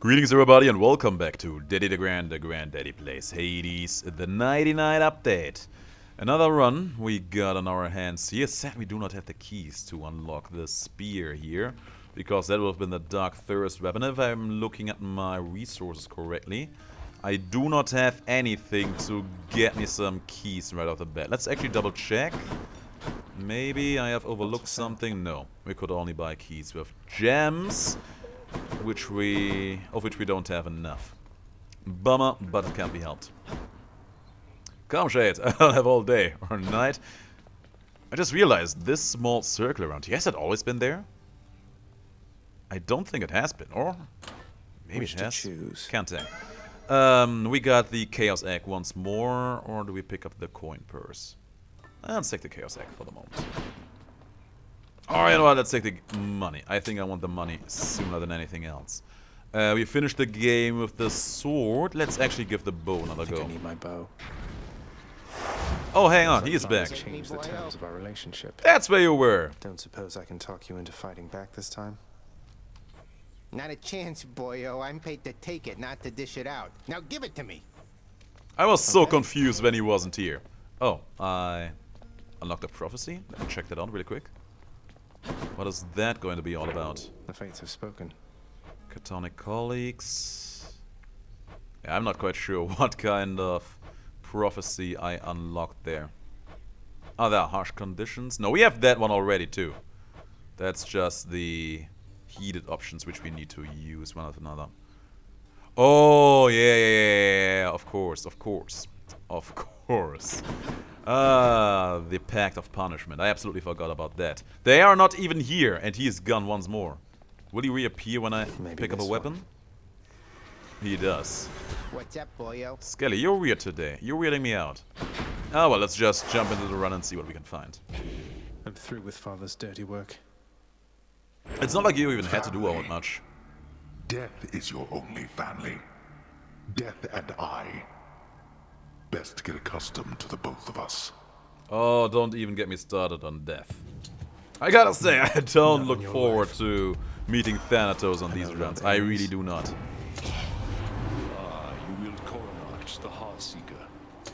Greetings everybody and welcome back to DeGrand, the Granddaddy Plays Hades, the Nighty Night update. Another run we got on our hands here. Sad we do not have the keys to unlock the spear here, because that would have been the Dark Thirst weapon. If I'm looking at my resources correctly, I do not have anything to get me some keys right off the bat. Let's actually double check. Maybe I have overlooked something. No, we could only buy keys with gems. Of which we don't have enough. Bummer, but it can't be helped. Come, Shade, I'll have all day or night. I just realized this small circle around here, has it always been there? I don't think it has been, or maybe it has. Choose. Can't say. We got the Chaos Egg once more, or do we pick up the coin purse? Let's take the Chaos Egg for the moment. Oh, you know what, let's take the money. I think I want the money sooner than anything else. We finished the game with the sword. Let's actually give the bow another go. I need my bow. Oh, hang on, he is back. Change the terms of our relationship. That's where you were. Don't suppose I can talk you into fighting back this time? Not a chance, boyo. I'm paid to take it, not to dish it out. Now give it to me. I was so confused when he wasn't here. Oh, I unlocked a prophecy. Let me check that out really quick. What is that going to be all about? The fates have spoken. Catonic colleagues. Yeah, I'm not quite sure what kind of prophecy I unlocked there. Oh, there are harsh conditions. No, we have that one already too. That's just the heated options which we need to use one after another. Oh, yeah, of course. The Pact of Punishment. I absolutely forgot about that. They are not even here, and he is gone once more. Will he reappear when I pick up a weapon? He does. What's up, boyo? Skelly, you're weird today. You're weirding me out. Oh, well, let's just jump into the run and see what we can find. I'm through with Father's dirty work. It's not like you even had to do all that much. Death is your only family. Death and I. Best get accustomed to the both of us. Oh, don't even get me started on death. I gotta say, I don't look forward to meeting Thanatos on these runs. I really do not. You wield Coronach, the Heartseeker.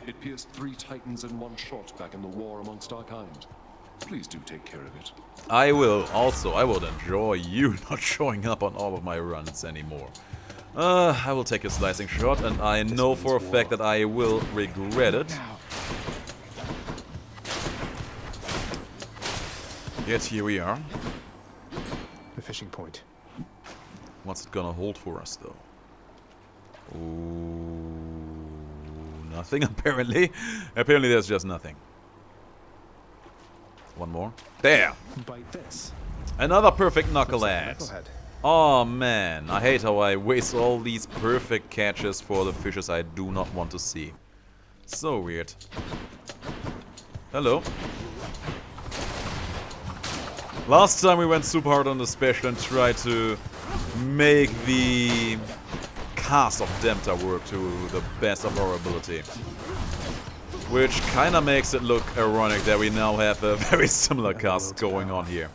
It pierced 3 titans in one shot back in the war amongst our kind. Please do take care of it. I will. Also, I would enjoy you not showing up on all of my runs anymore. I will take a slicing shot, and I know for a fact that I will regret it. Yet here we are. The fishing point. What's it gonna hold for us, though? Ooh, nothing, apparently. Apparently there's just nothing. One more. There! Bite this. Another perfect knucklehead. Oh man, I hate how I waste all these perfect catches for the fishes I do not want to see. So weird. Hello. Last time we went super hard on the special and tried to make the cast of Dempter work to the best of our ability. Which kinda makes it look ironic that we now have a very similar cast going on here.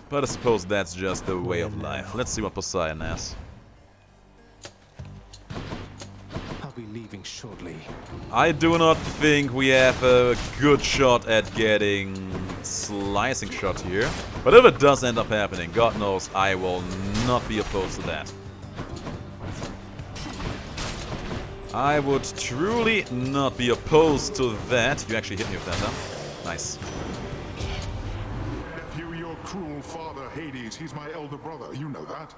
But I suppose that's just the way of life. Let's see what Poseidon has. I'll be leaving shortly. I do not think we have a good shot at getting slicing shot here. But if it does end up happening, God knows I will not be opposed to that. I would truly not be opposed to that. You actually hit me with that, huh? Nice. Cruel father Hades, he's my elder brother, you know that.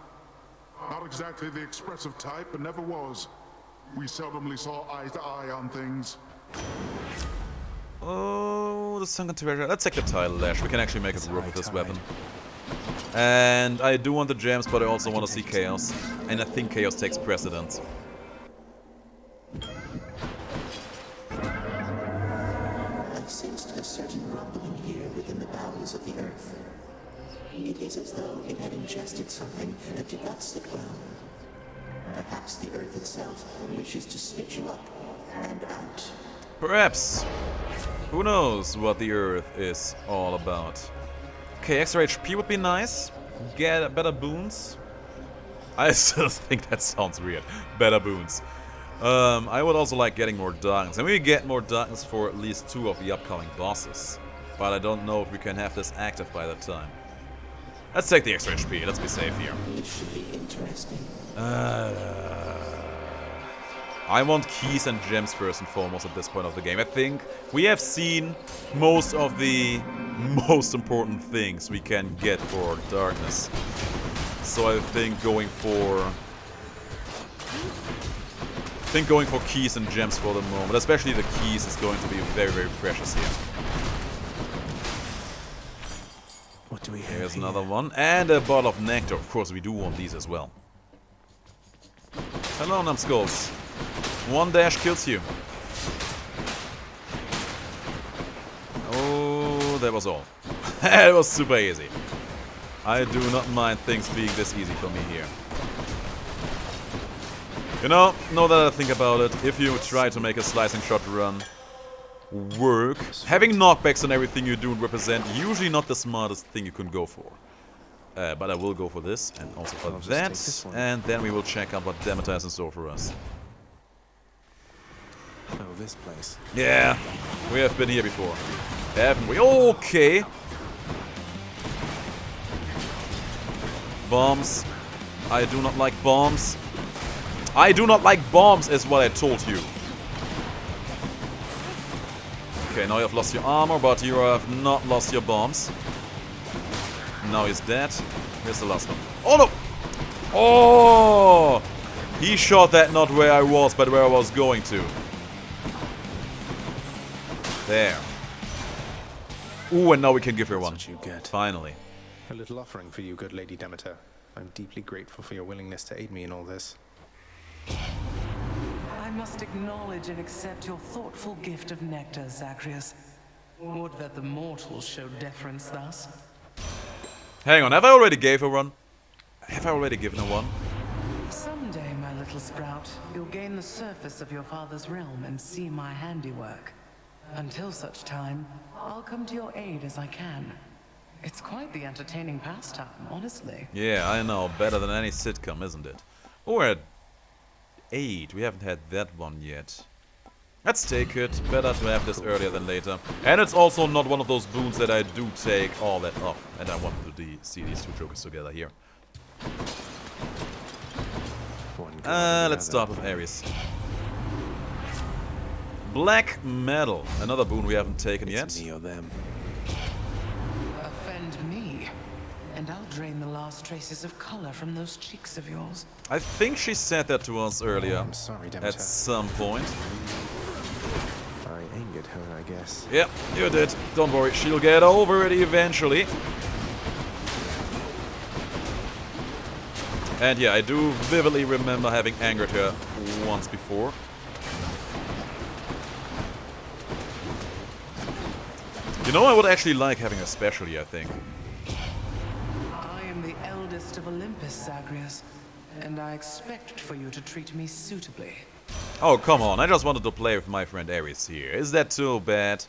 Not exactly the expressive type, but never was. We seldomly saw eye to eye on things. Oh, the sunken treasure. Let's take the tidal lash. We can actually make it work with this weapon. And I do want the gems, but I also want to see chaos. And I think chaos takes precedence. I sensed a certain rumbling here within the bowels of the earth. It is as though it had ingested something that did not sit well. Perhaps the earth itself wishes to spit you up and out. Perhaps. Who knows what the earth is all about. Okay, extra HP would be nice. Get better boons. I still think that sounds weird. Better boons. I would also like getting more darkness. And we get more darkness for at least 2 of the upcoming bosses. But I don't know if we can have this active by that time. Let's take the extra HP. Let's be safe here. It should be interesting. I want keys and gems first and foremost at this point of the game. I think we have seen most of the most important things we can get for darkness. So I think going for keys and gems for the moment, especially the keys, is going to be very, very precious here. What do we have Here's here? another one. And a bottle of nectar. Of course, we do want these as well. Hello, numbskulls. 1 dash kills you. Oh, that was all. It was super easy. I do not mind things being this easy for me here. You know, now that I think about it, if you try to make a slicing shot run work, having knockbacks on everything you do represent usually not the smartest thing you can go for. But I will go for this, and also for that, and then we will check out what Demeter has in store for us. Oh, this place. Yeah, we have been here before, haven't we? Okay. Bombs. I do not like bombs. I do not like bombs, is what I told you. Okay, now you have lost your armor, but you have not lost your bombs. Now he's dead. Here's the last one. Oh no! Oh! He shot that not where I was, but where I was going to. There. Ooh, and now we can give her That's one. what you get. Finally. A little offering for you, good Lady Demeter. I'm deeply grateful for your willingness to aid me in all this. I must acknowledge and accept your thoughtful gift of nectar, Zagreus. Would that the mortals showed deference thus. Hang on, have I already gave her one? Have I already given her one? Someday, my little sprout, you'll gain the surface of your father's realm and see my handiwork. Until such time, I'll come to your aid as I can. It's quite the entertaining pastime, honestly. Yeah, I know. Better than any sitcom, isn't it? Or at 8. We haven't had that one yet. Let's take it. Better to have this earlier than later. And it's also not one of those boons that I do take all that off. And I want to see these 2 jokers together here. Let's start with Ares. Black Metal. Another boon we haven't taken yet. Me or them. Offend me, and I'll drain the last traces of color from those cheeks of yours. I think she said that to us earlier. I'm sorry, Demeter. At some point. I angered her, I guess. Yep, you did. Don't worry, she'll get over it eventually. And yeah, I do vividly remember having angered her once before. You know, I would actually like having a specialty, I think. I am the eldest of Olympus, Zagreus, and I expect for you to treat me suitably. Oh, come on. I just wanted to play with my friend Ares here. Is that too bad?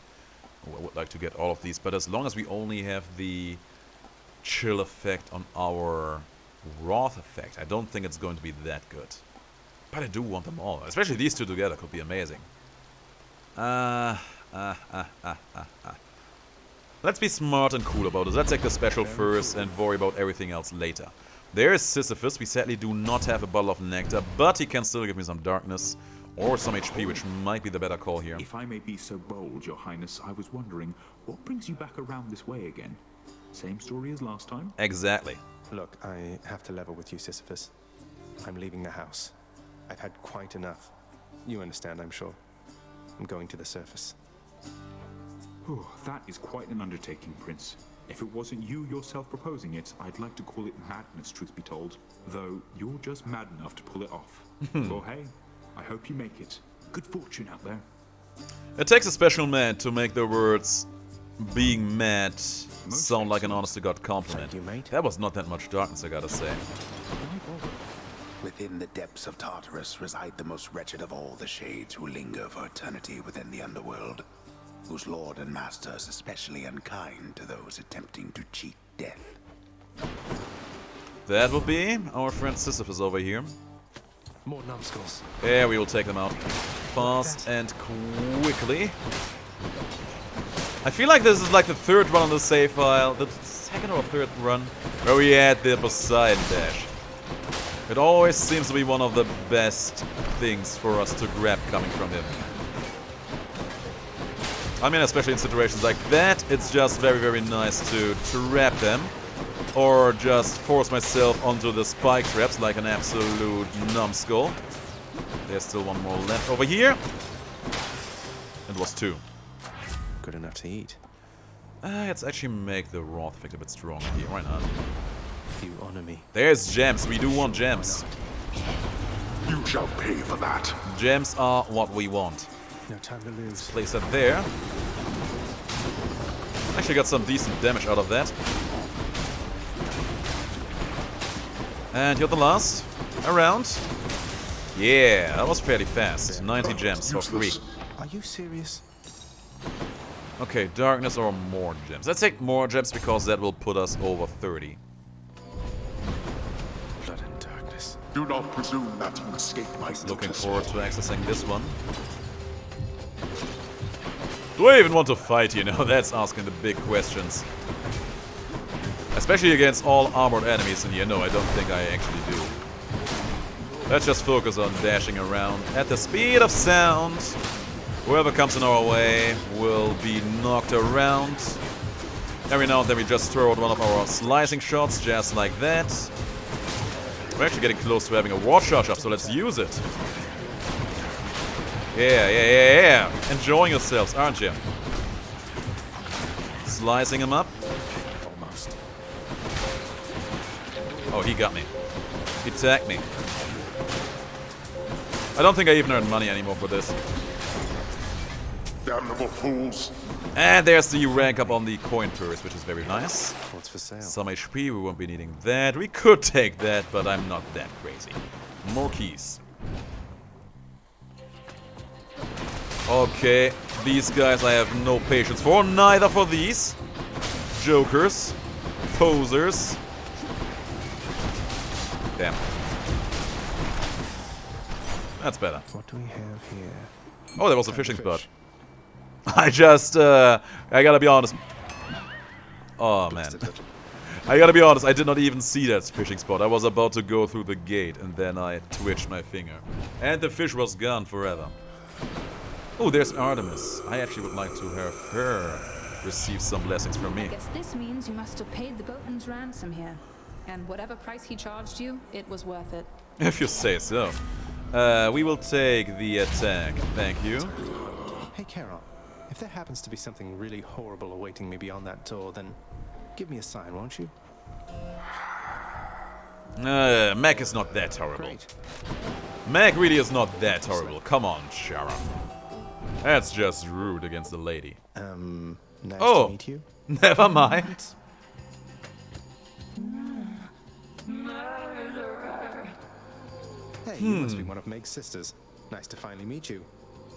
Oh, I would like to get all of these, but as long as we only have the chill effect on our wrath effect, I don't think it's going to be that good. But I do want them all. Especially these 2 together could be amazing. Let's be smart and cool about this. Let's take the special first and worry about everything else later. There is Sisyphus. We sadly do not have a bottle of nectar, but he can still give me some darkness or some HP, which might be the better call here. If I may be so bold, Your Highness, I was wondering, what brings you back around this way again? Same story as last time? Exactly. Look, I have to level with you, Sisyphus. I'm leaving the house. I've had quite enough. You understand, I'm sure. I'm going to the surface. Whew, that is quite an undertaking, Prince. If it wasn't you yourself proposing it, I'd like to call it madness, truth be told. Though, you're just mad enough to pull it off. Well, hey, I hope you make it. Good fortune out there. It takes a special man to make the words being mad sound like an honest-to-God compliment. Thank you, mate. That was not that much darkness, I gotta say. Within the depths of Tartarus reside the most wretched of all the shades who linger for eternity within the underworld, whose lord and master is especially unkind to those attempting to cheat death. That will be our friend Sisyphus over here. More numbskulls. Yeah, we will take them out fast and quickly. I feel like this is like the third run on the save file, the second or third run, where we had the Poseidon dash. It always seems to be one of the best things for us to grab coming from him. I mean, especially in situations like that, it's just very, very nice to trap them. Or just force myself onto the spike traps like an absolute numbskull. There's still one more left over here. It was 2. Good enough to eat. Let's actually make the wrath effect a bit stronger here. Why not? You honor me. There's gems. We do want gems. You shall pay for that. Gems are what we want. No time to lose. Place that there. Actually got some decent damage out of that. And you're the last. Around. Yeah, that was fairly fast. 90 gems for free. Are you serious? Okay, darkness or more gems. Let's take more gems because that will put us over 30. Blood and darkness. Do not presume that you escape my Looking notice. forward to accessing this one. Do I even want to fight, you know? That's asking the big questions. Especially against all armored enemies in here. No, I don't think I actually do. Let's just focus on dashing around at the speed of sound. Whoever comes in our way will be knocked around. Every now and then we just throw out one of our slicing shots, just like that. We're actually getting close to having a war charge up, so let's use it. Yeah. Enjoying yourselves, aren't you? Slicing him up. Almost. Oh, he got me. He tagged me. I don't think I even earn money anymore for this. Damnable fools. And there's the rank up on the coin purse, which is very nice. What's for sale? Some HP, we won't be needing that. We could take that, but I'm not that crazy. More keys. Okay, these guys I have no patience for. Neither for these. Jokers. Posers. Damn. That's better. What do we have here? Oh, there was a fishing spot. I just, I gotta be honest. Oh, man. I gotta be honest, I did not even see that fishing spot. I was about to go through the gate, and then I twitched my finger. And the fish was gone forever. Oh, there's Artemis. I actually would like to have her receive some blessings from me. I guess this means you must have paid the boatman's ransom here. And whatever price he charged you, it was worth it. If you say so. We will take the attack. Thank you. Hey, Carol. If there happens to be something really horrible awaiting me beyond that door, then give me a sign, won't you? Mac is not that horrible. Great. Mac really is not that horrible. Come on, Shara. That's just rude against the lady. Nice Oh. to meet you. Never mind. Hey, you must be one of Meg's sisters. Nice to finally meet you.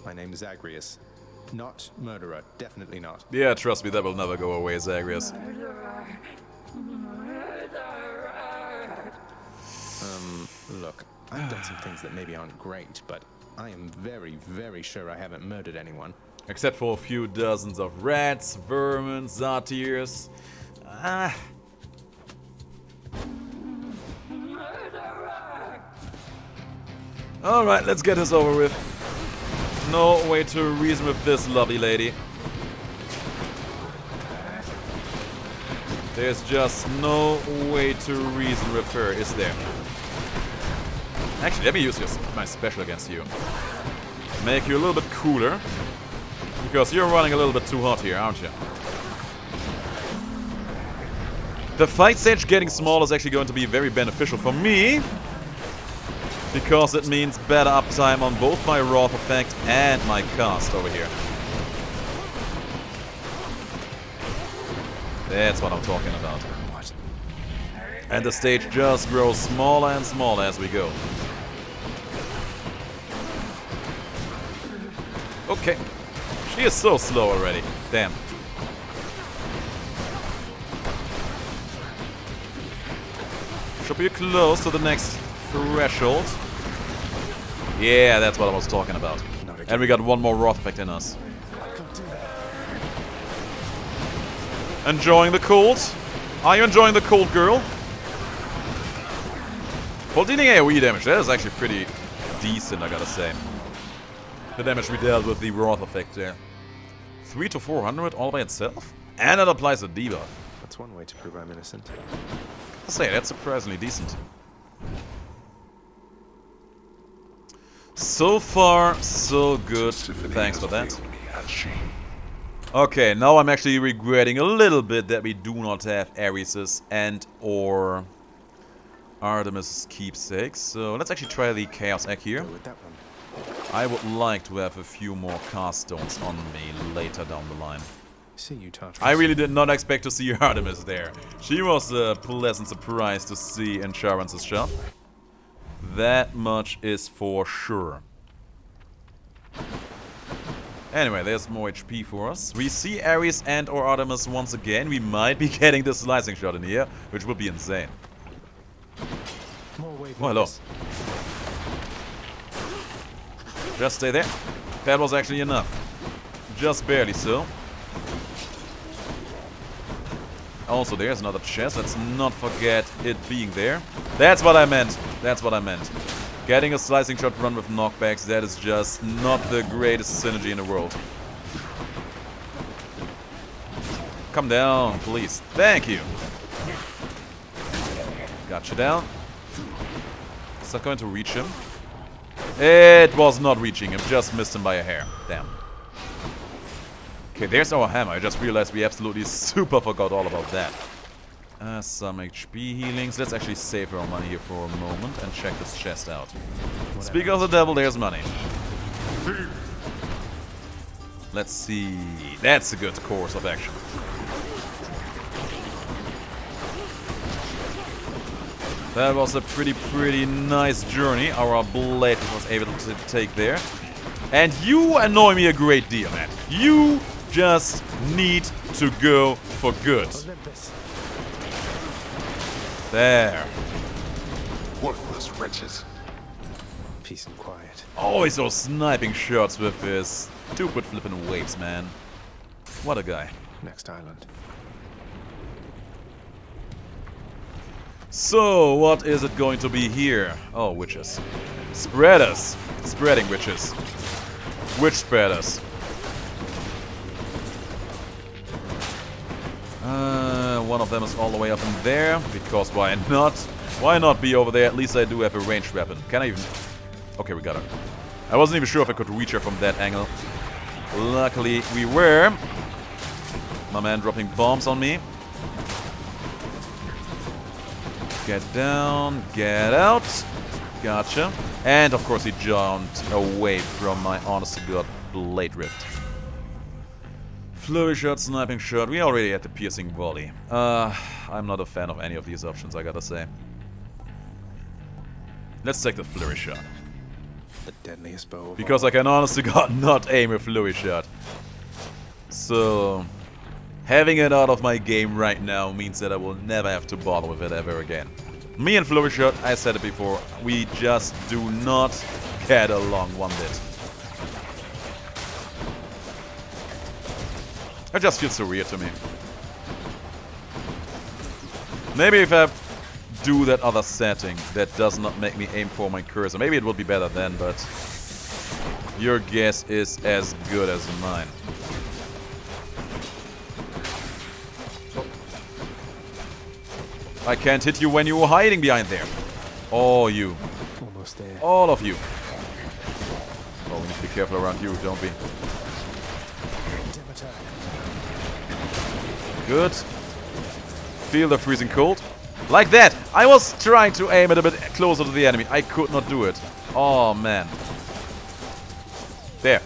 My name is Zagreus. Not murderer, definitely not. Yeah, trust me, that will never go away, Zagreus. Look, I've done some things that maybe aren't great, but I am very, very sure I haven't murdered anyone. Except for a few dozens of rats, vermin, zartiers. Alright, let's get this over with. No way to reason with this lovely lady. There's just no way to reason with her, is there? Actually, let me use my special against you. Make you a little bit cooler. Because you're running a little bit too hot here, aren't you? The fight stage getting small is actually going to be very beneficial for me. Because it means better uptime on both my Wrath effect and my cast over here. That's what I'm talking about. And the stage just grows smaller and smaller as we go. Okay. She is so slow already. Damn. Should be close to the next threshold. Yeah, that's what I was talking about. And we got one more Wrath effect in us. Enjoying the cold? Are you enjoying the cold, girl? For dealing AoE damage, that is actually pretty decent, I gotta say. The damage we dealt with the Wrath effect there. 3 to 400 all by itself? And it applies a debuff. That's one way to prove I'm innocent. I'll say, that's surprisingly decent. So far, so good. Thanks for that. Okay, now I'm actually regretting a little bit that we do not have Ares's and or Artemis' keepsakes. So let's actually try the Chaos Egg here. I would like to have a few more cast stones on me later down the line. See you, Tartarus. I really did not expect to see Artemis there. She was a pleasant surprise to see in Sharon's shop. That much is for sure. Anyway, there's more HP for us. We see Ares and or Artemis once again. We might be getting the slicing shot in here, which would be insane. More wave oh, hello. Just stay there. That was actually enough. Just barely so. Also, there's another chest. Let's not forget it being there. That's what I meant. That's what I meant. Getting a slicing shot run with knockbacks, that is just not the greatest synergy in the world. Come down, please. Thank you. Got you down. Is that going to reach him? It was not reaching him. Just missed him by a hair. Damn. Okay, there's our hammer. I just realized we absolutely super forgot all about that. Some HP healings. Let's actually save our money here for a moment and check this chest out. Speak of the devil, there's money. Let's see. That's a good course of action. That was a pretty nice journey our blade was able to take there. And you annoy me a great deal, man. You just need to go for good. There. Worthless wretches. Peace and quiet. Always those sniping shots with his stupid flippin' waves, man. What a guy. Next island. So, what is it going to be here? Oh, witches. Spreaders. Spreading witches. Witch spreaders. One of them is all the way up in there, because why not? Why not be over there? At least I do have a ranged weapon. Can I even... Okay, we got her. I wasn't even sure if I could reach her from that angle. Luckily, we were. My man dropping bombs on me. Get down, get out. Gotcha. And of course he jumped away from my honest-to-God blade rift. Flurry shot, sniping shot. We already had the piercing volley. I'm not a fan of any of these options, I gotta say. Let's take the flurry shot. The deadliest bow of because I can honest-to-God not aim a flurry shot. So... having it out of my game right now means that I will never have to bother with it ever again. Me and flurry shot, I said it before, we just do not get along one bit. It just feels so weird to me. Maybe if I do that other setting that does not make me aim for my cursor, maybe it would be better then, but your guess is as good as mine. I can't hit you when you were hiding behind there. All you. Almost there. All of you. Oh, we need to be careful around you, don't we? Good. Feel the freezing cold. Like that! I was trying to aim it a bit closer to the enemy. I could not do it. Oh, man. There.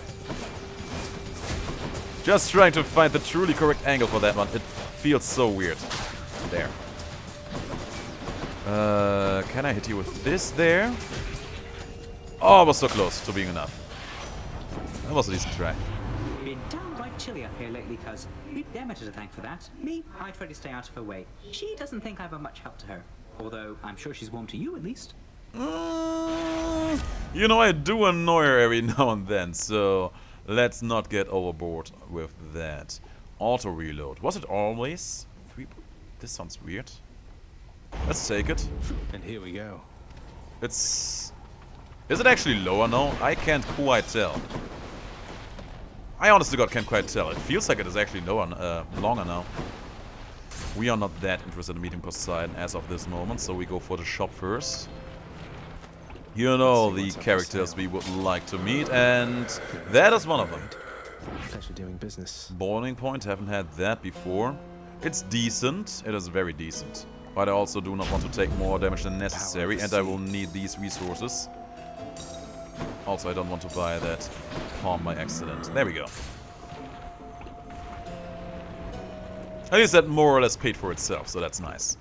Just trying to find the truly correct angle for that one. It feels so weird. There. Can I hit you with this there? Oh, I was so close to being enough. That was a decent try. Been downright chilly up here lately, cuz. We've Demeter to thank for that. Me, I try to stay out of her way. She doesn't think I'm of much help to her. Although I'm sure she's warm to you at least. You know, I do annoy her every now and then, so let's not get overboard with that. Auto reload. Was it always? This sounds weird. Let's take it. And here we go. It's... Is it actually lower now? I can't quite tell. I honestly God can't quite tell. It feels like it is actually lower, longer now. We are not that interested in meeting Poseidon as of this moment, so we go for the shop first. You know the characters we would like to meet, and that is one of them. Pleasure doing business. Boiling point, haven't had that before. It's decent, it is very decent. But I also do not want to take more damage than necessary, and I will need these resources. Also, I don't want to buy that palm by accident. There we go. At least that more or less paid for itself, so that's nice.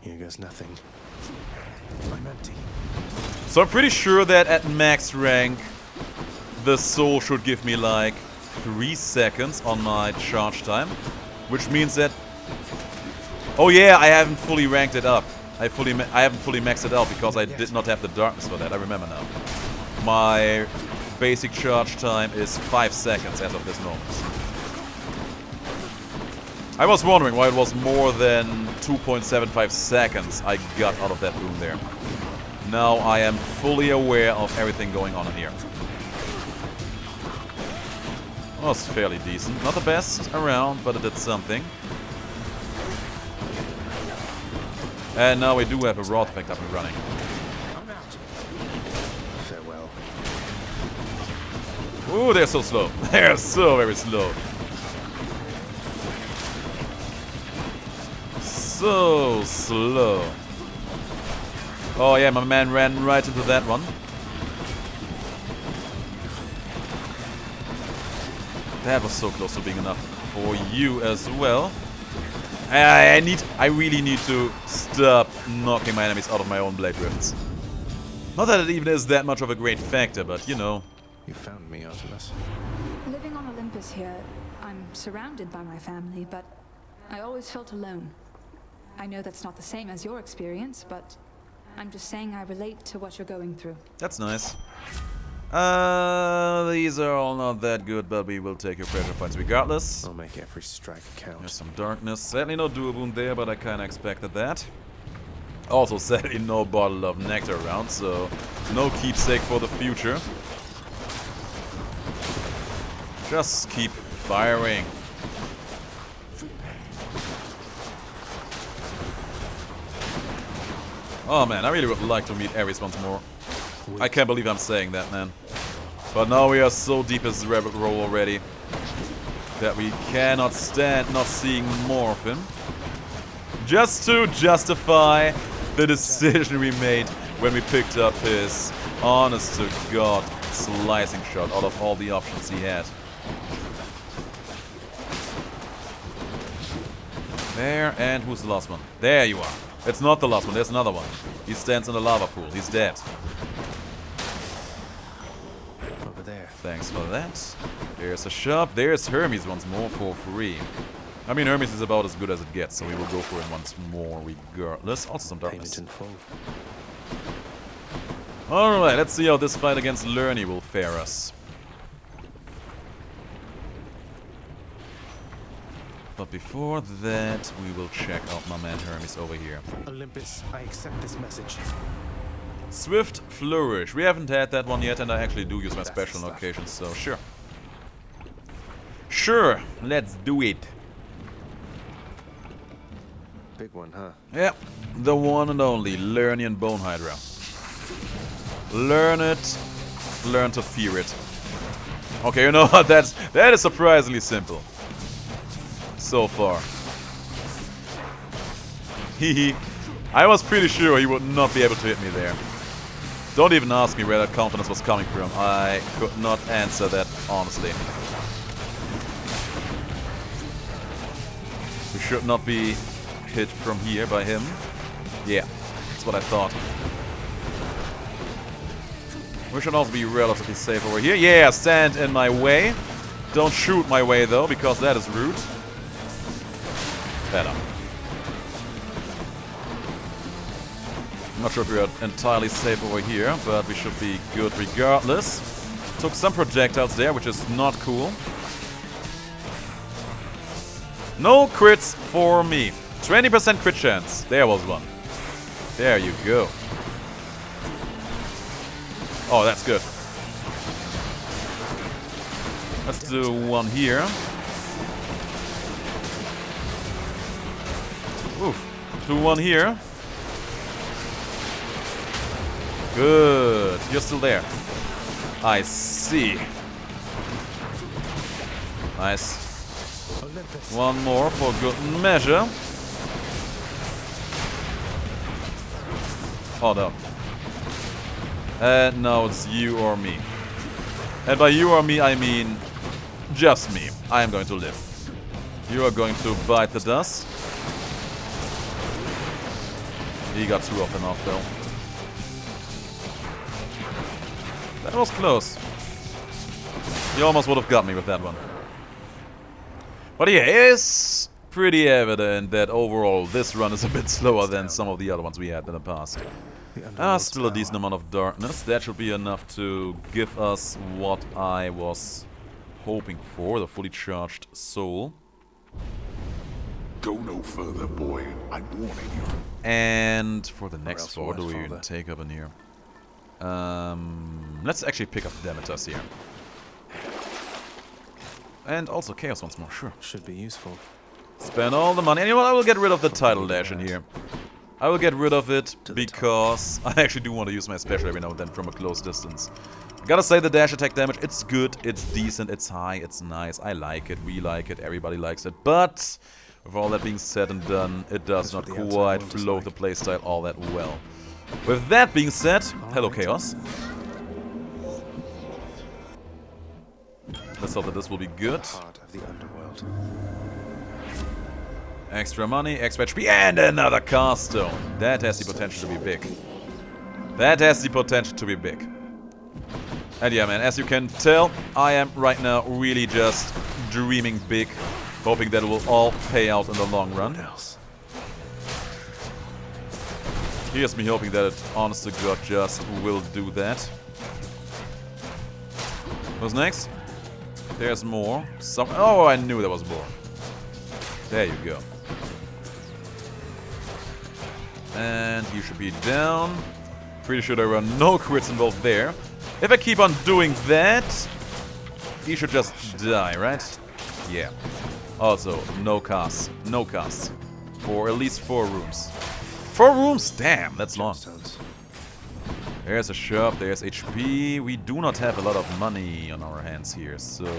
Here goes nothing. I'm empty. So I'm pretty sure that at max rank, the soul should give me like 3 seconds on my charge time. Which means that... Oh yeah, I haven't fully ranked it up. I haven't fully maxed it out because I did not have the darkness for that. I remember now. My basic charge time is 5 seconds as of this moment. I was wondering why it was more than 2.75 seconds I got out of that room there. Now I am fully aware of everything going on in here. Well, it's fairly decent. Not the best around, but it did something. And now we do have a rod effect up and running. I'm out. Farewell. Ooh, they're so slow. They're so very slow. So slow. Oh yeah, my man ran right into that one. That was so close to being enough for you as well. I really need to stop knocking my enemies out of my own blade rifts. Not that it even is that much of a great factor, but you know. You found me, Artemis. Living on Olympus here, I'm surrounded by my family, but I always felt alone. I know that's not the same as your experience, but I'm just saying I relate to what you're going through. That's nice. These are all not that good, but we will take your pressure points regardless. I'll make every strike count. There's some darkness. Sadly no dual wound there, but I kinda expected that. Also sadly no bottle of nectar around, so no keepsake for the future. Just keep firing. Oh man, I really would like to meet Ares once more. I can't believe I'm saying that, man. But now we are so deep as the rabbit hole already that we cannot stand not seeing more of him. Just to justify the decision we made when we picked up his honest to God slicing shot out of all the options he had. There, and who's the last one? There you are. It's not the last one, there's another one. He stands in the lava pool, he's dead. Over there. Thanks for that. There's a shop, there's Hermes once more for free. I mean, Hermes is about as good as it gets, so we will go for him once more regardless. Also some darkness. Payment in full. Alright, let's see how this fight against Lerny will fare us. But before that, we will check out my man Hermes over here. Olympus, I accept this message. Swift Flourish. We haven't had that one yet, and I actually do use my special on occasions, so sure. Sure, let's do it. Big one, huh? Yep, the one and only Lernian Bone Hydra. Learn it, learn to fear it. Okay, you know what? That is surprisingly simple. So far. Hehe. I was pretty sure he would not be able to hit me there. Don't even ask me where that confidence was coming from. I could not answer that honestly. We should not be hit from here by him. Yeah, that's what I thought. We should also be relatively safe over here. Yeah, stand in my way. Don't shoot my way though, because that is rude. Better. Not sure if we are entirely safe over here, but we should be good regardless. Took some projectiles there, which is not cool. No crits for me. 20% crit chance. There was one. There you go. Oh, that's good. Let's do one here. Oof. Do one here. Good. You're still there. I see. Nice. One more for good measure. Hold up. And now it's you or me. And by you or me, I mean just me. I am going to live. You are going to bite the dust. He got 2 of them off though. That was close. You almost would have got me with that one. But yeah, it's pretty evident that overall this run is a bit slower than some of the other ones we had in the past. Still a decent amount of darkness. That should be enough to give us what I was hoping for, the fully charged soul. Go no further, boy. I'm warning you. And for the next floor, what do we even take up in here? Let's actually pick up Demeter's here. And also Chaos once more, sure. Should be useful. Spend all the money. And you know what? I will get rid of the title dash in here. I will get rid of it because I actually do want to use my special every now and then from a close distance. I gotta say, the dash attack damage, it's good, it's decent, it's high, it's nice. I like it, we like it, everybody likes it. But with all that being said and done, it does not quite flow the playstyle all that well. With that being said, hello Chaos. Let's hope that this will be good. Heart of the underworld. Extra money, extra HP, and another cast stone. That has the potential to be big. That has the potential to be big. And yeah, man, as you can tell, I am right now really just dreaming big, hoping that it will all pay out in the long run. Here's me hoping that it, honest to God, just will do that. What's next? There's more. Oh, I knew there was more. There you go. And you should be down. Pretty sure there were no crits involved there. If I keep on doing that, he should just die, right? Yeah. Also, no casts. No casts. For at least 4 rooms. 4 rooms? Damn, that's long. There's a shop, there's HP. We do not have a lot of money on our hands here, so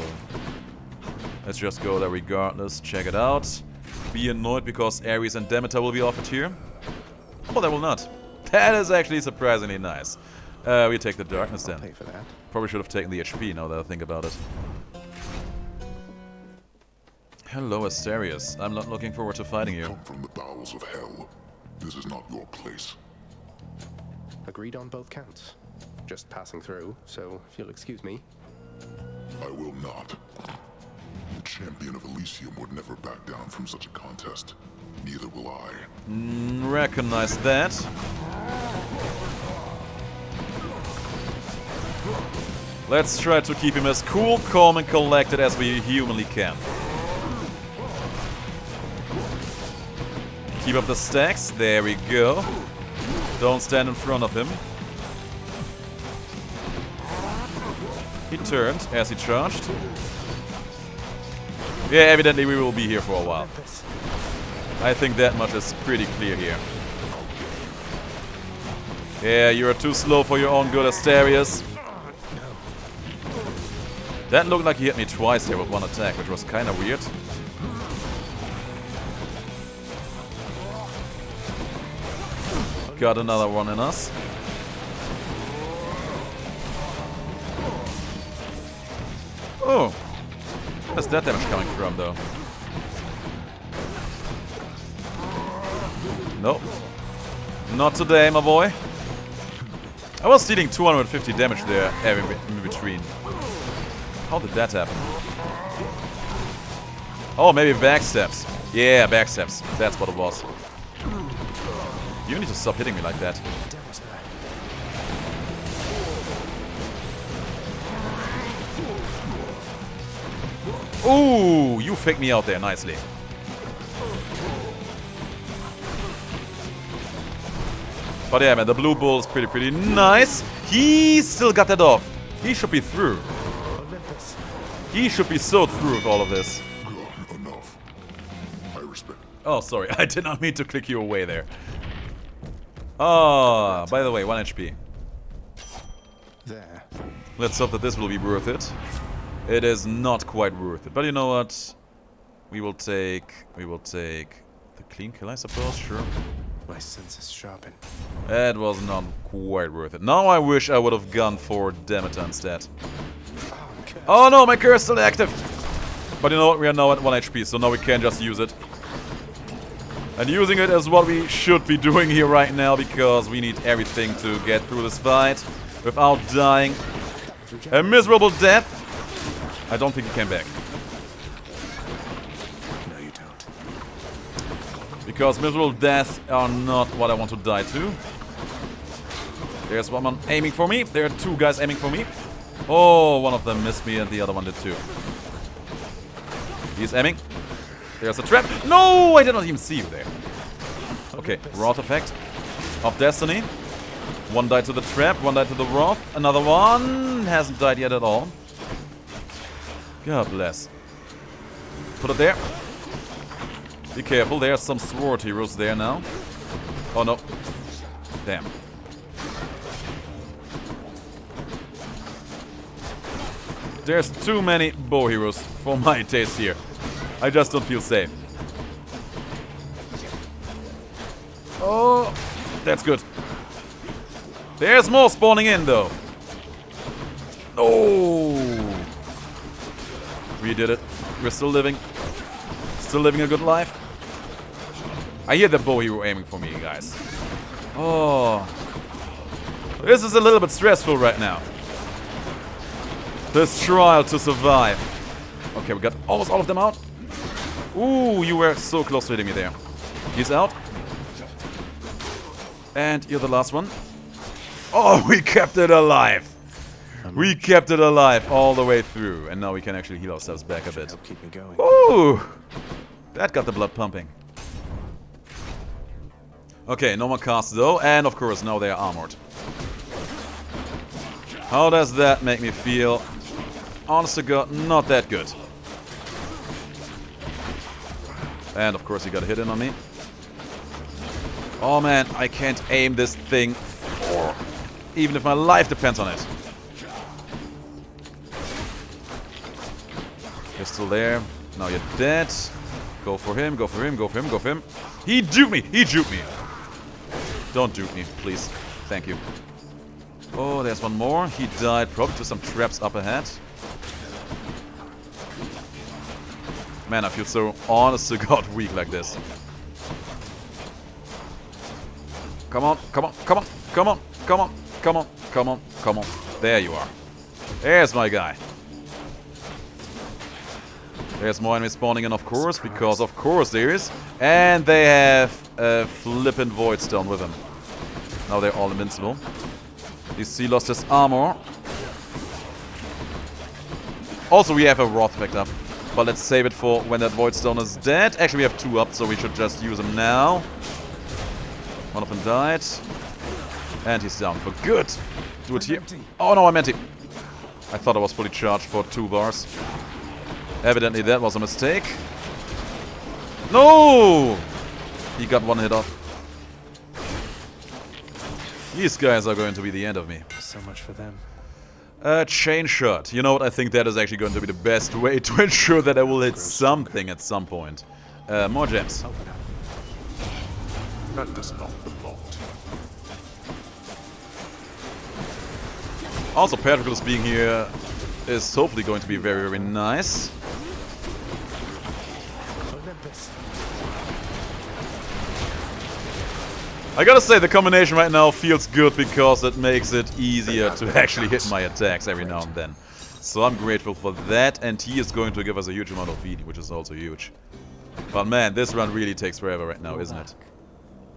let's just go there regardless. Check it out. Be annoyed because Ares and Demeter will be offered here. Oh, they will not. That is actually surprisingly nice. We take the darkness then. Pay for that. Probably should have taken the HP now that I think about it. Hello, Asterius. I'm not looking forward to fighting you. Come from the bowels of hell. This is not your place. Agreed on both counts. Just passing through, so if you'll excuse me. I will not. The champion of Elysium would never back down from such a contest. Neither will I. Recognize that. Let's try to keep him as cool, calm, and collected as we humanly can. Keep up the stacks. There we go. Don't stand in front of him. He turned as he charged. Yeah, evidently we will be here for a while. I think that much is pretty clear here. Yeah, you are too slow for your own good, Asterius. That looked like he hit me twice there with one attack, which was kind of weird. Got another one in us. Oh! Where's that damage coming from, though? Nope. Not today, my boy. I was dealing 250 damage there in between. How did that happen? Oh, maybe backsteps. Yeah, backsteps. That's what it was. You need to stop hitting me like that. Ooh, you faked me out there nicely. But yeah, man, the blue bull is pretty nice. He still got that off. He should be through. He should be so through with all of this. Good enough. I respect. Oh, sorry. I did not mean to click you away there. Oh, by the way, 1 HP. There. Let's hope that this will be worth it. It is not quite worth it. But you know what? We will take the clean kill, I suppose. Sure. My senses sharpen. That was not quite worth it. Now I wish I would have gone for Demeter instead. Oh no, my curse is still active. But you know what? We are now at 1 HP, so now we can just use it. And using it is what we should be doing here right now, because we need everything to get through this fight without dying a miserable death. I don't think he came back. No, you don't. Because miserable deaths are not what I want to die to. There's one aiming for me. There are 2 guys aiming for me. Oh, one of them missed me and the other one did too. He's aiming. There's a trap. No, I did not even see you there. Okay, Wrath effect of Destiny. 1 died to the trap, 1 died to the Wrath. Another one hasn't died yet at all. God bless. Put it there. Be careful, there's some sword heroes there now. Oh no. Damn. There's too many bow heroes for my taste here. I just don't feel safe. Oh, that's good. There's more spawning in though. Oh. We did it. We're still living. Still living a good life. I hear the bow hero aiming for me, guys. Oh. This is a little bit stressful right now. This trial to survive. Okay, we got almost all of them out. Ooh, you were so close to hitting me there. He's out. And you're the last one. Oh, we kept it alive. We kept it alive all the way through. And now we can actually heal ourselves back a bit. Help keep me going. Ooh, that got the blood pumping. Okay, no more casts though. And of course, now they are armored. How does that make me feel? Honest to God, not that good. And of course he got a hit in on me. Oh man, I can't aim this thing. Even if my life depends on it. You're still there. Now you're dead. Go for him, go for him, go for him, go for him. He duped me! He duped me! Don't dupe me, please. Thank you. Oh, there's one more. He died probably to some traps up ahead. Man, I feel so honest to God weak like this. Come on, come on, come on, come on, come on, come on, come on, come on. There you are. There's my guy. There's more enemies spawning in, of course, because of course there is. And they have a flippin' void stone with them. Now they're all invincible. You see, lost his armor. Also, we have a Wrath effect up. But let's save it for when that void stone is dead. Actually, we have 2 up, so we should just use them now. One of them died. And he's down for good. Do it here. Oh no, I'm empty. I thought I was fully charged for 2 bars. Evidently that was a mistake. No! He got 1 hit off. These guys are going to be the end of me. So much for them. Chain shot. You know what? I think that is actually going to be the best way to ensure that I will hit something at some point. More gems. That is not the plot. Also, Patroclus being here is hopefully going to be very, very nice. I gotta say, the combination right now feels good because it makes it easier to actually hit my attacks every now and then. So I'm grateful for that, and he is going to give us a huge amount of VD, which is also huge. But man, this run really takes forever right now, isn't it?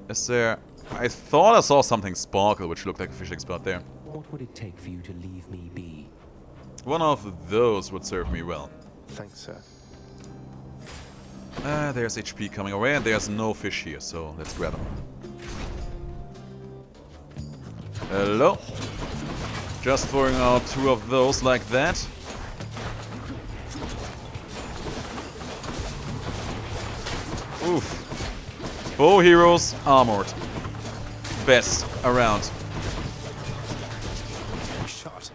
Is there... I thought I saw something sparkle, which looked like a fishing spot there. What would it take for you to leave me be? One of those would serve me well. Thanks, sir. There's HP coming away, and there's no fish here, so let's grab them. Hello. Just throwing out 2 of those like that. Oof. Bow heroes armored. Best around. Shot.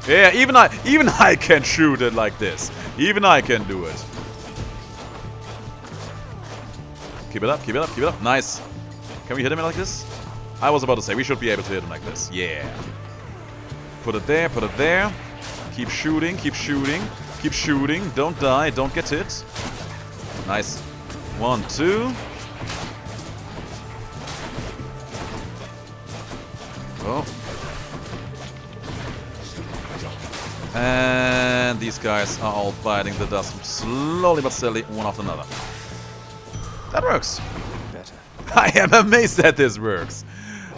Yeah, even I can shoot it like this. Even I can do it. Keep it up, keep it up, keep it up. Nice. Can we hit him like this? I was about to say, we should be able to hit him like this. Yeah. Put it there, put it there. Keep shooting, keep shooting, keep shooting. Don't die, don't get hit. Nice. 1, 2. Oh. And these guys are all biting the dust slowly but steadily, one after another. That works. Better. I am amazed that this works.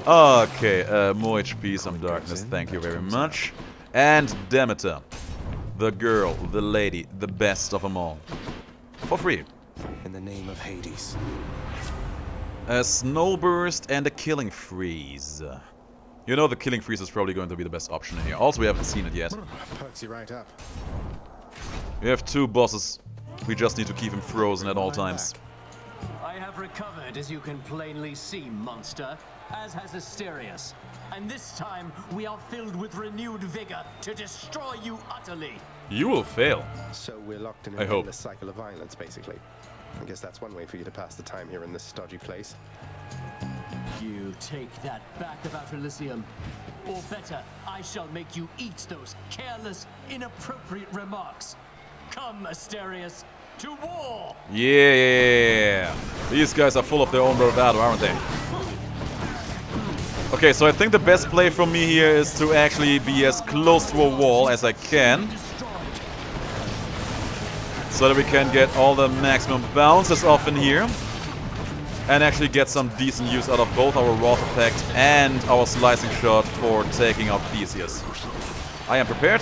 Okay, more HP, some darkness, thank you very much. And Demeter. The girl, the lady, the best of them all. For free. In the name of Hades. A Snowburst and a Killing Freeze. You know the Killing Freeze is probably going to be the best option in here. Also, we haven't seen it yet. Perks you right up. We have 2 bosses. We just need to keep him frozen at all times. I have recovered, as you can plainly see, monster, as has Asterius. And this time, we are filled with renewed vigor to destroy you utterly. You will fail. So we're locked in I an hope. endless cycle of violence, basically. I guess that's one way for you to pass the time here in this stodgy place. You take that back about Elysium. Or better, I shall make you eat those careless, inappropriate remarks. Come, Asterius, to war! Yeah. These guys are full of their own bravado, aren't they? Okay, so I think the best play from me here is to actually be as close to a wall as I can. So that we can get all the maximum bounces off in here. And actually get some decent use out of both our Wrath effect and our slicing shot for taking out Theseus. I am prepared.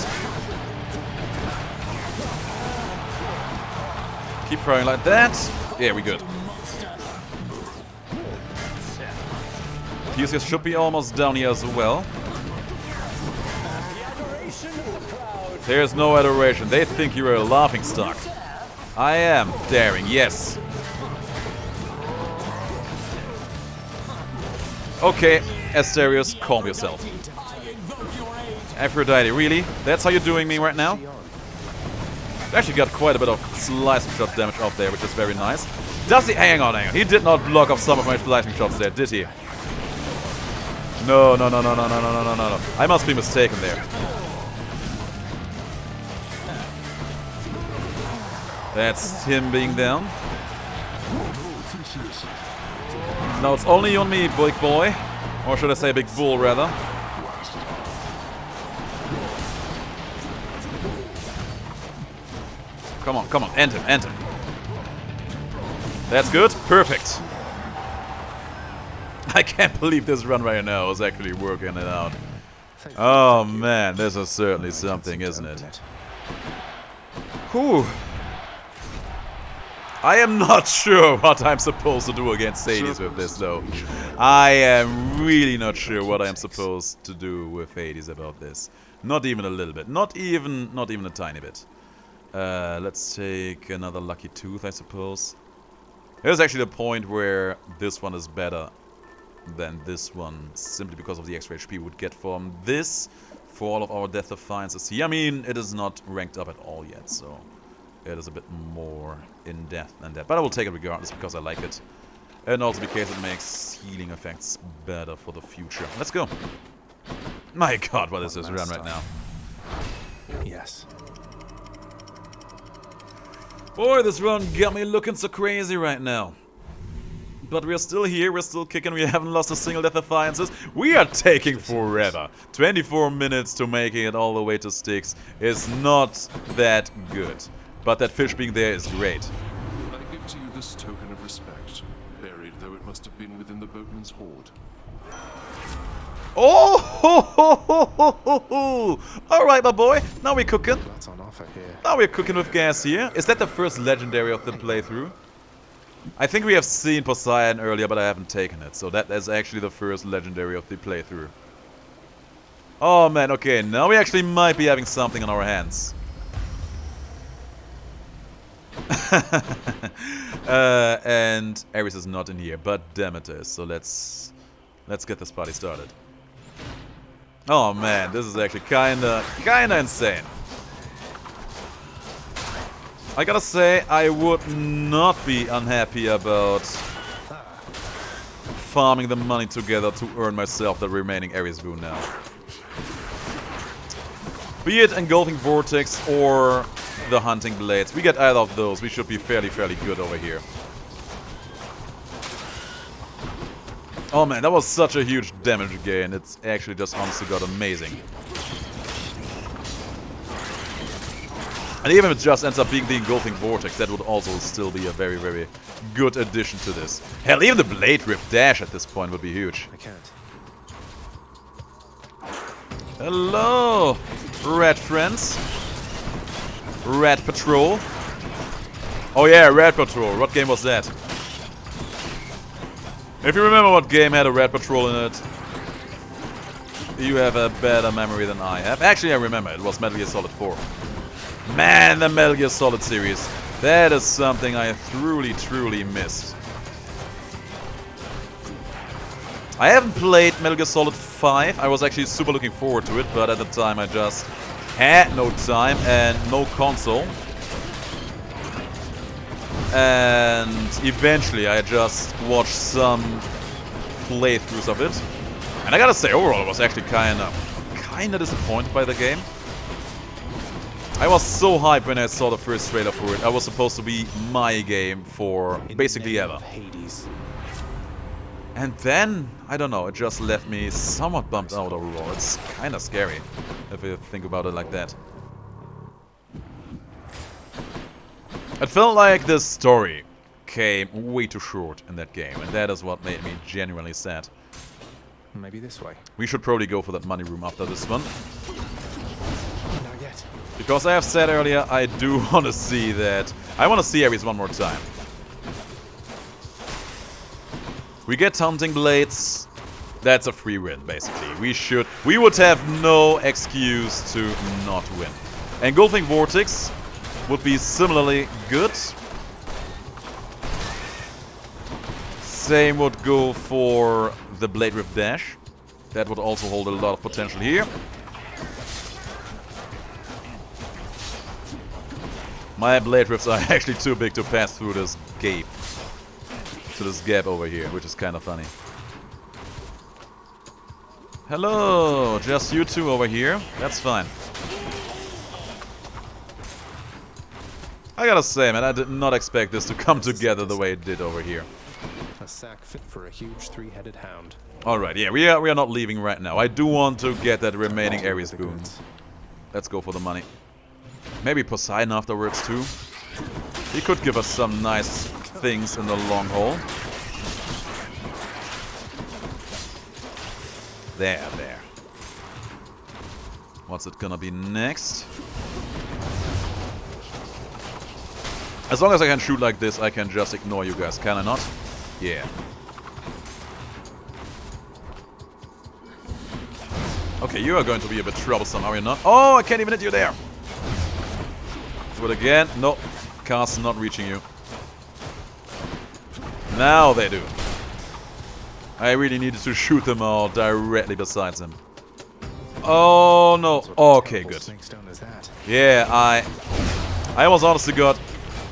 Keep throwing like that. Yeah, we good. Theseus should be almost down here as well. There's no adoration. They think you're a laughingstock. I am daring, yes. Okay, Asterius, calm yourself. Aphrodite, really? That's how you're doing me right now? Actually got quite a bit of slicing shot damage off there, which is very nice. Does he? Hang on. He did not block off some of my slicing shots there, did he? No. I must be mistaken there. That's him being down. Now it's only on me, big boy. Or should I say big bull, rather. Come on, end him. That's good, perfect. I can't believe this run right now is actually working it out. Oh man, this is certainly something, isn't it? Whew. I am not sure what I'm supposed to do against Hades with this, though. I am really not sure what I'm supposed to do with Hades about this. Not even a little bit. Not even a tiny bit. Let's take another Lucky Tooth, I suppose. Here's actually the point where this one is better than this one, simply because of the extra HP we would get from this for all of our Death Defiances here. I mean, it is not ranked up at all yet, so it is a bit more in depth than that. But I will take it regardless because I like it. And also because it makes healing effects better for the future. Let's go. My god, what is this run right now? Yes. Boy, this run got me looking so crazy right now. But we're still here, we're still kicking, we haven't lost a single Death Defiances. We are taking forever. 24 minutes to making it all the way to Styx is not that good. But that fish being there is great. I give to you this token of respect, buried though it must have been within the boatman's hoard. Oh! Ho, ho, ho, ho, ho, ho. All right, my boy. Now we cooking. Lots on offer. offer here. Now we're cooking with gas here. Is that the first legendary of the playthrough? I think we have seen Poseidon earlier, but I haven't taken it. So that is actually the first legendary of the playthrough. Oh man, okay, now we actually might be having something on our hands. And Ares is not in here, but damn it is. So let's get this party started. Oh man, this is actually kinda insane. I gotta say, I would not be unhappy about farming the money together to earn myself the remaining Ares boon now. Be it Engulfing Vortex or the Hunting Blades. We get either of those, we should be fairly good over here. Oh man, that was such a huge damage gain. It's actually just honestly got amazing. And even if it just ends up being the Engulfing Vortex, that would also still be a very good addition to this. Hell, even the Blade Rip Dash at this point would be huge. I can't. Hello, rat friends. Rat Patrol. Oh yeah, Rat Patrol. What game was that? If you remember what game had a Rat Patrol in it, you have a better memory than I have. Actually, I remember. It was Metal Gear Solid 4. Man, the Metal Gear Solid series. That is something I truly missed. I haven't played Metal Gear Solid 5. I was actually super looking forward to it, but at the time I just had no time and no console. And eventually I just watched some playthroughs of it. And I gotta say, overall I was actually kinda disappointed by the game. I was so hyped when I saw the first trailer for it. I was supposed to be my game for basically ever. Hades. And then, I don't know, it just left me somewhat bummed out overall. It's kinda scary, if you think about it like that. It felt like the story came way too short in that game, and that is what made me genuinely sad. Maybe this way. We should probably go for that money room after this one. Not yet. Because I have said earlier, I do want to see that. I want to see Ares one more time. We get Hunting Blades. That's a free win, basically. We would have no excuse to not win. Engulfing Vortex would be similarly good. Same would go for the Blade Rip Dash. That would also hold a lot of potential here. My Blade Rips are actually too big to pass through this gap. To this gap over here, which is kind of funny. Hello, just you two over here. That's fine. I gotta say, man, I did not expect this to come together the way it did over here. A sack fit for a huge three-headed hound. Alright, yeah, we are not leaving right now. I do want to get that remaining Ares boon. Let's go for the money. Maybe Poseidon afterwards too. He could give us some nice things in the long haul. There. What's it gonna be next? As long as I can shoot like this, I can just ignore you guys, can I not? Yeah. Okay, you are going to be a bit troublesome, are you not? Oh, I can't even hit you there! Do it again. No, cast not reaching you. Now they do. I really needed to shoot them all directly besides him. Oh no. Okay, good. Yeah, I was honestly got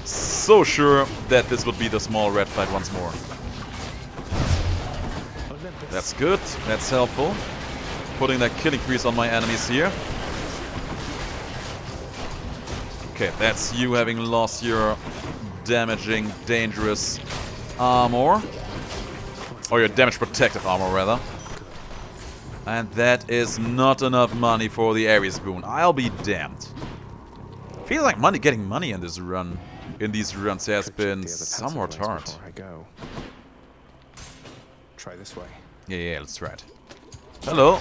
so sure that this would be the small red fight once more. That's good. That's helpful. Putting that killing crease on my enemies here. Okay, that's you having lost your damaging, dangerous armor. Or your damage protective armor, rather. And that is not enough money for the Ares boon. I'll be damned. Feels like getting money in this run, in these runs, has been somewhat hard. I go. Try this way. Yeah, let's try it. Hello.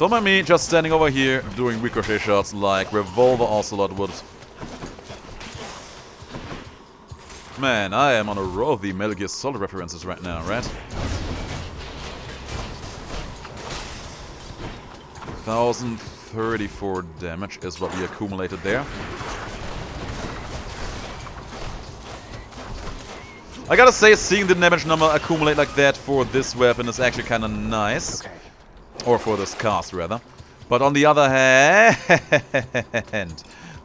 Don't mind me just standing over here doing ricochet shots like Revolver Ocelot would. Man, I am on a row of the Metal Gear Solid references right now, right? 1034 damage is what we accumulated there. I gotta say, seeing the damage number accumulate like that for this weapon is actually kinda nice. Okay. Or for this cast, rather. But on the other hand...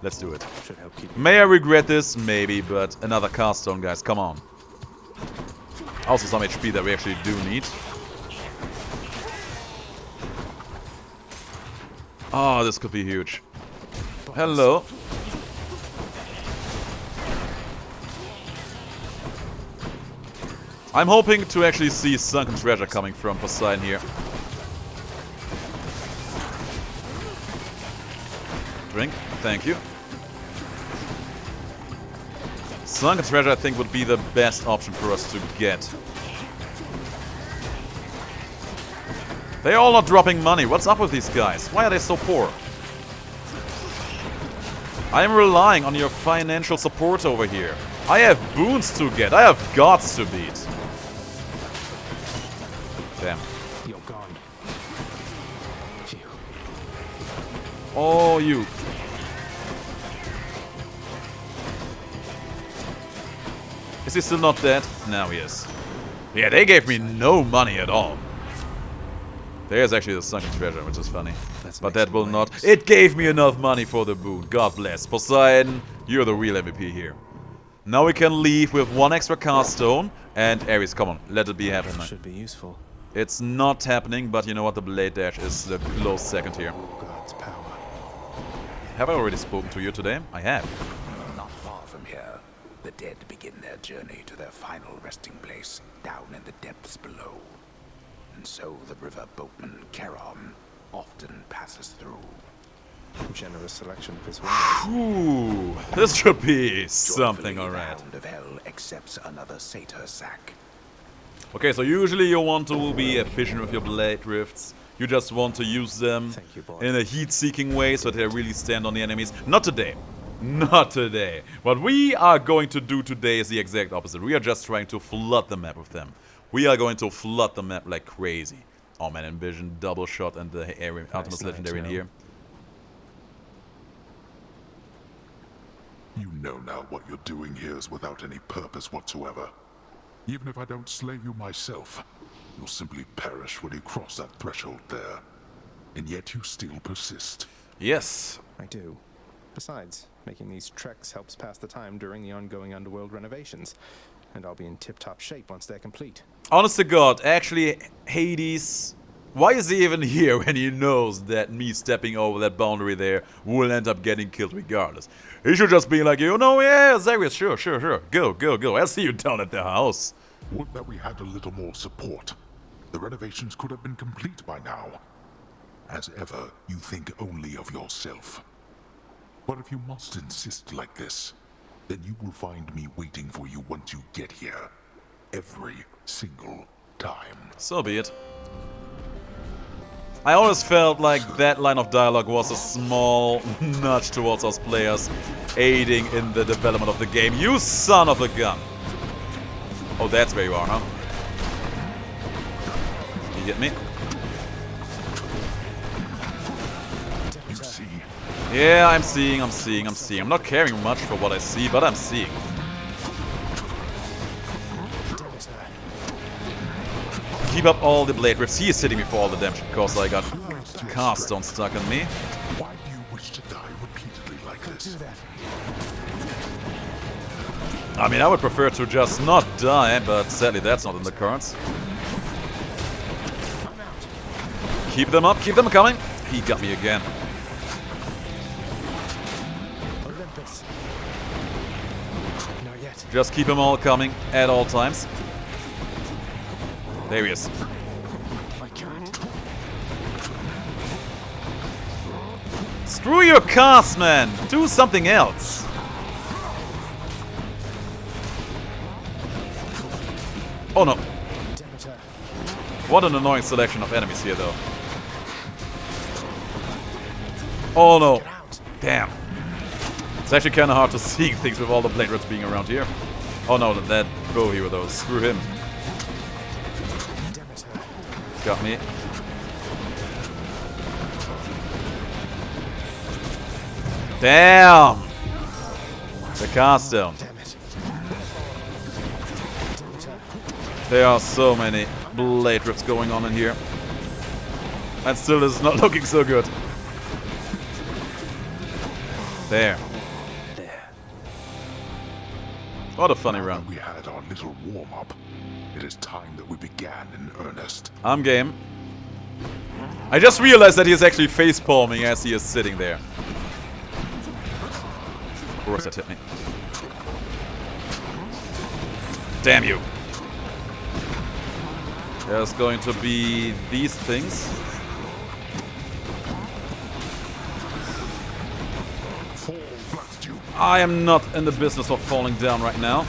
Let's do it. Should help keep May I regret this? Maybe, but another cast stone, guys. Come on. Also some HP that we actually do need. Oh, this could be huge. Hello. I'm hoping to actually see Sunken Treasure coming from Poseidon here. Drink, thank you. Sunken Treasure, I think, would be the best option for us to get. They're all not dropping money. What's up with these guys? Why are they so poor? I am relying on your financial support over here. I have boons to get. I have gods to beat. Damn. You're gone. Phew. Oh, you. Is he still not dead? Now he is. Yeah, they gave me no money at all. There's actually the Sunken Treasure, which is funny. But that will not... It gave me enough money for the boon. God bless. Poseidon, you're the real MVP here. Now we can leave with one extra cast stone. And Ares, come on, let it be happening. Should be useful. It's not happening, but you know what? The Blade Dash is the close second here. God's power. Have I already spoken to you today? I have. Not far from here, the dead begin their journey to their final resting place down in the depths below. And so the river boatman Charon often passes through. Generous selection of his words. Ooh, this should be something, alright. The Hound of Hell accepts another satyr sack. Okay, so usually you want to be efficient with your blade drifts. You just want to use them in a heat-seeking way so that they really stand on the enemies. Not today. Not today. What we are going to do today is the exact opposite. We are just trying to flood the map with them. We are going to flood the map like crazy. Oh man, envision double shot and the Artemis Legendary in here. You know now what you're doing here is without any purpose whatsoever. Even if I don't slay you myself, you'll simply perish when you cross that threshold there. And yet you still persist. Yes. I do. Besides, making these treks helps pass the time during the ongoing underworld renovations. And I'll be in tip-top shape once they're complete. Honest to God, actually, Hades... Why is he even here when he knows that me stepping over that boundary there will end up getting killed regardless? He should just be like, you know, yeah, Zarius, sure. Go. I'll see you down at the house. Would that we had a little more support. The renovations could have been complete by now. As ever, you think only of yourself. But if you must insist like this, then you will find me waiting for you once you get here. Every single time. So be it. I always felt like that line of dialogue was a small nudge towards us players, aiding in the development of the game. You son of a gun! Oh, that's where you are, huh? You get me? You see? Yeah, I'm seeing. I'm not caring much for what I see, but I'm seeing. Keep up all the blade rifts. He is hitting me for all the damage because I got cast stone stuck on me. Why do you wish to die repeatedly like this? I mean, I would prefer to just not die, but sadly that's not in the cards. Keep them up, keep them coming. He got me again. Olympus. Not yet. Just keep them all coming at all times. There he is. I can't. Screw your cast, man! Do something else! Oh no. What an annoying selection of enemies here, though. Oh no. Damn. It's actually kind of hard to see things with all the blade rats being around here. Oh no, that bow hero though. Screw him. Got me. Damn! The cast down. There are so many blade rips going on in here. And still this is not looking so good. There. What a funny run. We had our little warm-up. It is time that we began in earnest. I'm game. I just realized that he is actually face palming as he is sitting there. Of course that hit me. Damn you. There's going to be these things. I am not in the business of falling down right now.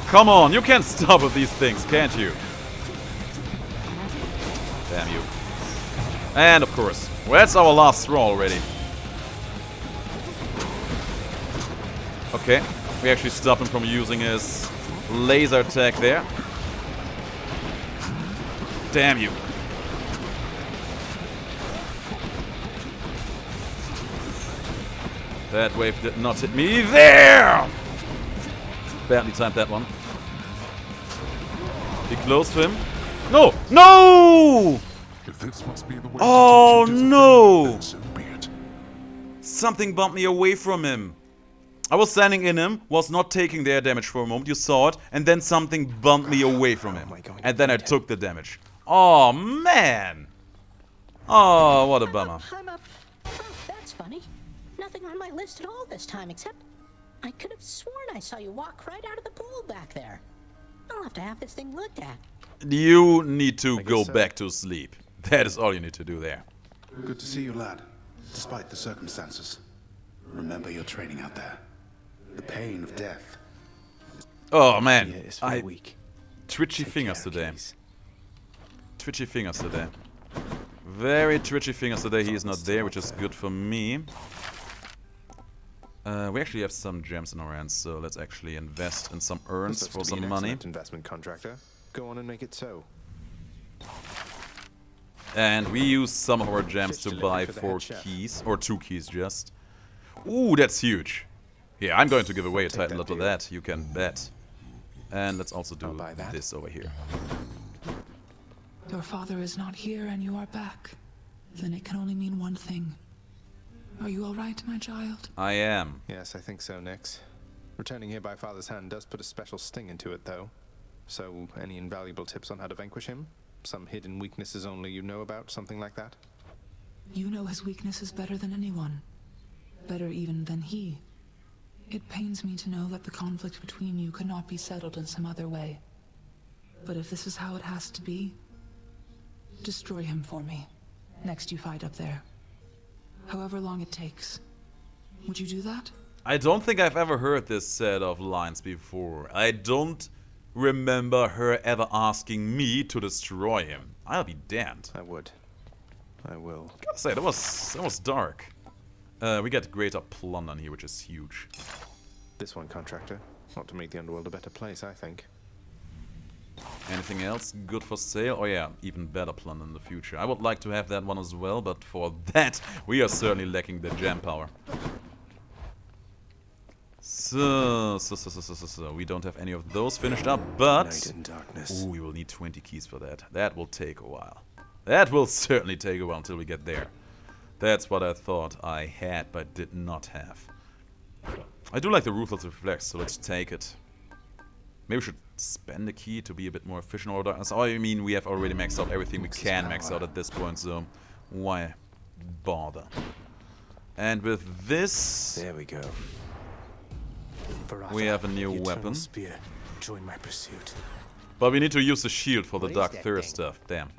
Come on, you can't stop with these things, can't you? Damn you. And of course, well, that's our last throw already. Okay, we actually stop him from using his laser attack there. Damn you. That wave did not hit me there! Badly timed that one. Be close to him. No! No! If this must be the way Oh no! then so be it. Something bumped me away from him. I was standing in him, was not taking their damage for a moment, you saw it, and then something bumped me away from him. And then I took the damage. Oh man! Oh, what a bummer. I'm up. Oh, that's funny. Nothing on my list at all this time, except I could have sworn I saw you walk right out of the pool back there. I'll have to have this thing looked at. You need to go back to sleep. That is all you need to do there. Good to see you, lad. Despite the circumstances. Remember your training out there. The pain of death. Oh man, twitchy fingers today. Twitchy fingers today. Very twitchy fingers today. He is not there, which is good for me. We actually have some gems in our hands, so let's actually invest in some urns for some money. Investment contractor. Go on and make it so. And we use some of our gems to buy 4 keys, or 2 keys just. Ooh, that's huge. Yeah, I'm going to give away a title lot of that, you can bet. And let's also do this over here. Your father is not here and you are back. Then it can only mean one thing. Are you alright, my child? I am. Yes, I think so, Nix. Returning here by father's hand does put a special sting into it, though. So, any invaluable tips on how to vanquish him? Some hidden weaknesses only you know about, something like that? You know his weaknesses better than anyone. Better even than he. It pains me to know that the conflict between you could not be settled in some other way. But if this is how it has to be, destroy him for me. Next you fight up there. However long it takes. Would you do that? I don't think I've ever heard this set of lines before. I don't remember her ever asking me to destroy him. I'll be damned. I would. I will. Gotta say, that was dark. We get greater plunder here, which is huge. This one, contractor. Not to make the underworld a better place, I think. Anything else good for sale? Oh yeah, even better plunder in the future. I would like to have that one as well, but for that, we are certainly lacking the gem power. So, we don't have any of those finished up, but... Night in darkness. Ooh, we will need 20 keys for that. That will take a while. That will certainly take a while until we get there. That's what I thought I had, but did not have. I do like the Ruthless Reflex, so let's take it. Maybe we should spend a key to be a bit more efficient. Or oh, I mean, we have already maxed out everything we can max out at this point, so why bother? And with this... There we go. We have a new weapon. Spear. Join my pursuit. But we need to use the shield for the Dark Thirst stuff. Damn.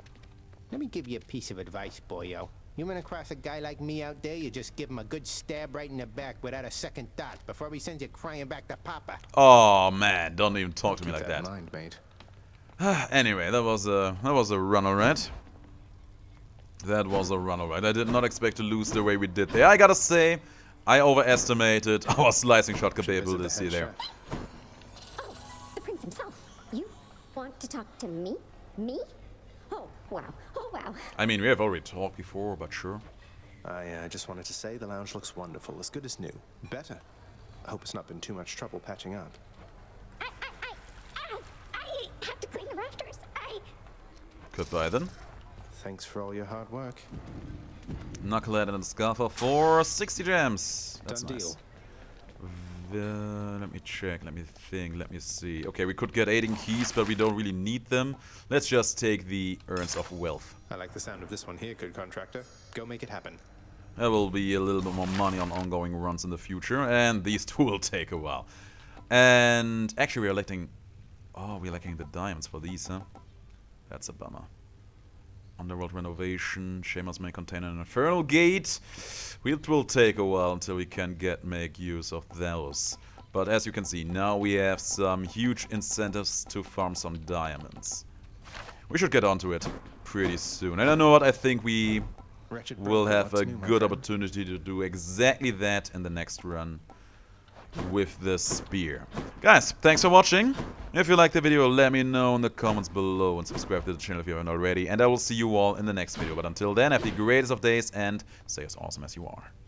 Let me give you a piece of advice, boyo. You run across a guy like me out there, you just give him a good stab right in the back without a second thought before he sends you crying back to Papa. Oh man, don't even talk to me like that. In mind, mate. Anyway, that was a run alright. That was a run, alright. I did not expect to lose the way we did there. I gotta say, I overestimated our slicing shot capability there. Oh, the prince himself. You want to talk to me? Me? Oh, wow. Oh, wow. I mean, we have already talked before, but sure. I just wanted to say the lounge looks wonderful, as good as new. Better. I hope it's not been too much trouble patching up. I have to clean the rafters. Goodbye then. Thanks for all your hard work. Knucklehead and the Scarfer for 60 gems. That's Done nice. Let me check, let me think, let me see. Okay, we could get 18 keys, but we don't really need them. Let's just take the Urns of Wealth. I like the sound of this one here, good contractor. Go make it happen. There will be a little bit more money on ongoing runs in the future, and these two will take a while. And actually, we're lacking... Oh, we're lacking the diamonds for these, huh? That's a bummer. Underworld renovation, Chambers may contain an infernal gate. It will take a while until we can make use of those. But as you can see, now we have some huge incentives to farm some diamonds. We should get onto it pretty soon. And I know what, I think we will have a good opportunity to do exactly that in the next run with the spear. Guys, thanks for watching. If you liked the video, let me know in the comments below and subscribe to the channel if you haven't already. And I will see you all in the next video. But until then, have the greatest of days and stay as awesome as you are.